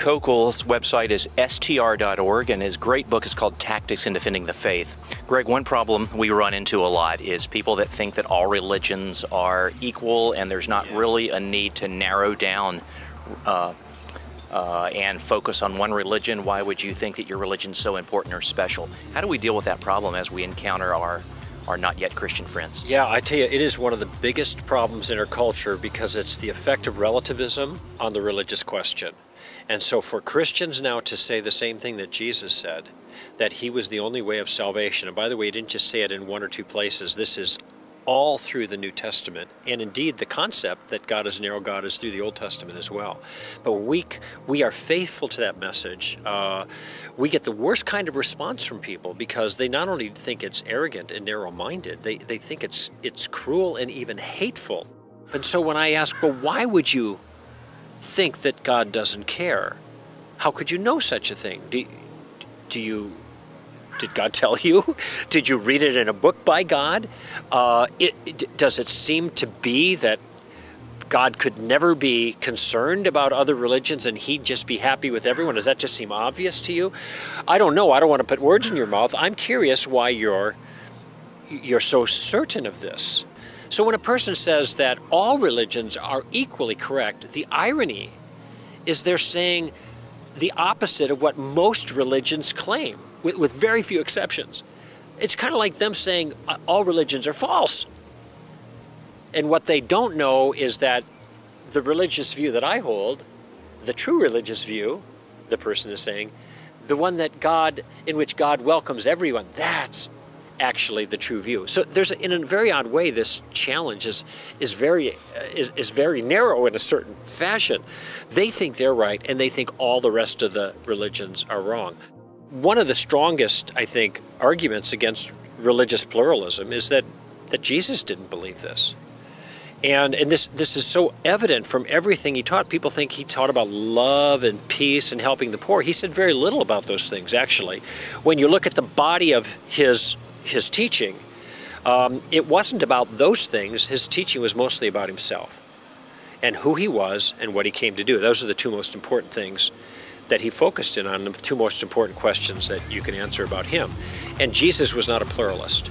Koukl's website is str.org, and his great book is called Tactics in Defending the Faith. Greg, one problem we run into a lot is people that think that all religions are equal and there's not really a need to narrow down and focus on one religion. Why would you think that your religion is so important or special? How do we deal with that problem as we encounter our not yet Christian friends? Yeah, I tell you, it is one of the biggest problems in our culture because it's the effect of relativism on the religious question. And so for Christians now to say the same thing that Jesus said, that he was the only way of salvation, and by the way, he didn't just say it in one or two places, this is all through the New Testament, and indeed the concept that God is a narrow God is through the Old Testament as well. But when we are faithful to that message, we get the worst kind of response from people because they not only think it's arrogant and narrow-minded, they think it's cruel and even hateful. And so when I ask, well, why would you think that God doesn't care? How could you know such a thing? Did God tell you? Did you read it in a book by God? Does it seem to be that God could never be concerned about other religions and he'd just be happy with everyone? Does that just seem obvious to you? I don't know. I don't want to put words in your mouth. I'm curious why you're so certain of this. So when a person says that all religions are equally correct, the irony is they're saying the opposite of what most religions claim, with very few exceptions. It's kind of like them saying all religions are false. And what they don't know is that the religious view that I hold, the true religious view, the person is saying, the one that in which God welcomes everyone, that's actually the true view. So there's, in a very odd way, this challenge is very narrow in a certain fashion. They think they're right, and they think all the rest of the religions are wrong. One of the strongest, I think, arguments against religious pluralism is that Jesus didn't believe this. And this is so evident from everything he taught. People think he taught about love and peace and helping the poor. He said very little about those things, actually. When you look at the body of his teaching, it wasn't about those things. His teaching was mostly about himself and who he was and what he came to do. Those are the two most important things that he focused in on, the two most important questions that you can answer about him. And Jesus was not a pluralist.